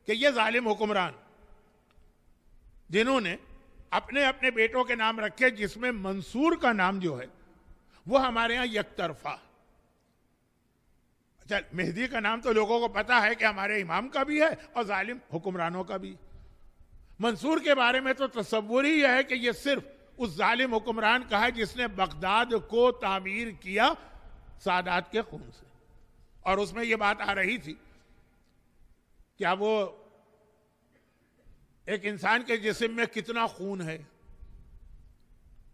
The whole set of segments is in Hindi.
कि ये जालिम हुक्मरान जिन्होंने अपने अपने बेटों के नाम रखे, जिसमें मंसूर का नाम जो है वो हमारे यहां यकतरफा। अच्छा, मेहदी का नाम तो लोगों को पता है कि हमारे इमाम का भी है और जालिम हुक्मरानों का भी। मंसूर के बारे में तो तसव्वुर ही है कि ये सिर्फ उस जालिम हुक्मरान का है जिसने बगदाद को तामीर किया सादात के खून से। और उसमें ये बात आ रही थी क्या वो एक इंसान के जिस्म में कितना खून है,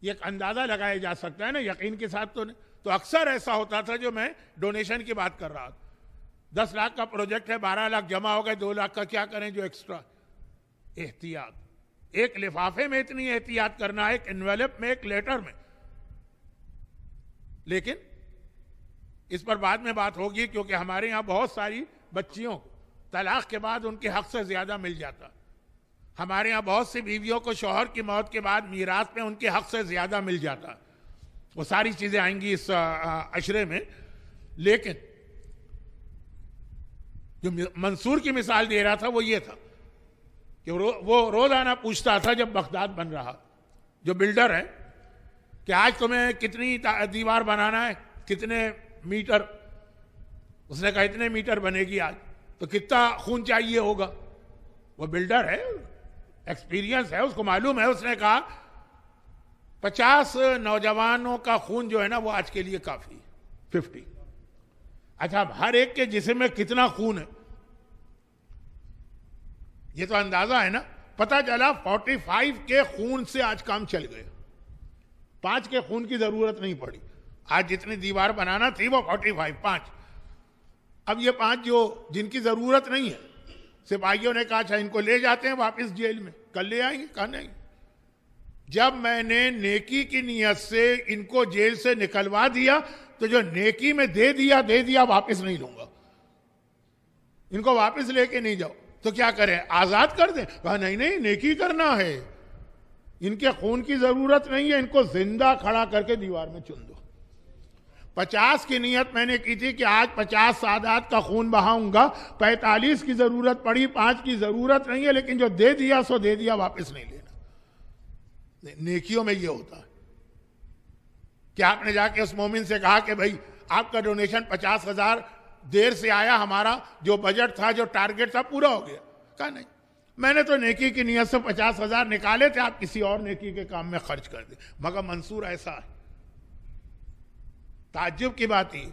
ये एक अंदाजा लगाया जा सकता है ना, यकीन के साथ तो नहीं। तो अक्सर ऐसा होता था, जो मैं डोनेशन की बात कर रहा था, 10 लाख का प्रोजेक्ट है, 12 लाख जमा हो गए, 2 लाख का क्या करें जो एक्स्ट्रा। एहतियात, एक लिफाफे में इतनी एहतियात करना है, एक एनवेलप में, एक लेटर में। लेकिन इस पर बाद में बात होगी, क्योंकि हमारे यहां बहुत सारी बच्चियों को तलाक के बाद उनके हक से ज्यादा मिल जाता। हमारे यहां बहुत सी बीवियों को शौहर की मौत के बाद मीरात में उनके हक से ज्यादा मिल जाता। वो सारी चीजें आएंगी इस अशरे में। लेकिन जो मंसूर की मिसाल दे रहा था वो ये था कि वो रोजाना पूछता था जब बगदाद बन रहा, जो बिल्डर है, कि आज तुम्हें कितनी दीवार बनाना है, कितने मीटर। उसने कहा इतने मीटर बनेगी आज, तो कितना खून चाहिए होगा। वो बिल्डर है, एक्सपीरियंस है, उसको मालूम है। उसने कहा 50 नौजवानों का खून जो है ना वो आज के लिए काफी है, 50। अच्छा, अब हर एक के जिस्म में कितना खून है ये तो अंदाजा है ना। पता चला 45 के खून से आज काम चल गया, 5 के खून की जरूरत नहीं पड़ी। आज जितनी दीवार बनाना थी वो 45, 5। अब ये 5 जो जिनकी जरूरत नहीं है, सिपाहियों ने कहा अच्छा इनको ले जाते हैं वापस जेल में, कल ले आएंगे। कहा नहीं, जब मैंने नेकी की नियत से इनको जेल से निकलवा दिया तो जो नेकी में दे दिया वापस नहीं लूंगा, इनको वापस लेके नहीं जाओ। तो क्या करें, आजाद कर दें? कहा नहीं नहीं, नेकी करना है, इनके खून की जरूरत नहीं है, इनको जिंदा खड़ा करके दीवार में चुन दो। 50 की नियत मैंने की थी कि आज 50 सादात का खून बहाऊंगा, 45 की जरूरत पड़ी, 5 की जरूरत नहीं है, लेकिन जो दे दिया सो दे दिया, वापस नहीं लेना। नेकियों में ये होता है कि आपने जाके उस मोमिन से कहा कि भाई आपका डोनेशन 50,000 देर से आया, हमारा जो बजट था, जो टारगेट था, पूरा हो गया। कहा नहीं, मैंने तो नेकी की नियत से 50,000 निकाले थे, आप किसी और नेकी के काम में खर्च कर दे। मगर मंसूर ऐसा है, ताज्जुब की बात ही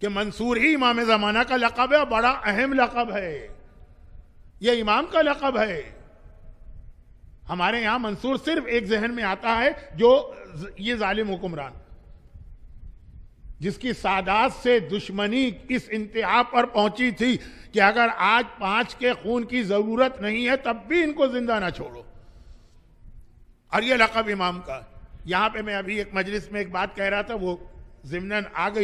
कि मंसूर ही इमाम ज़माना का लक़ब है, बड़ा अहम लक़ब है, यह इमाम का लक़ब है। हमारे यहां मंसूर सिर्फ एक जहन में आता है, जो ये जालिम हुक्मरान जिसकी सादात से दुश्मनी इस इंतहा पर पहुंची थी कि अगर आज 5 के खून की जरूरत नहीं है तब भी इनको जिंदा ना छोड़ो। और ये लक़ब इमाम का। यहां पे मैं अभी एक मजलिस में एक बात कह रहा था, वो ज़िम्नन आ गई।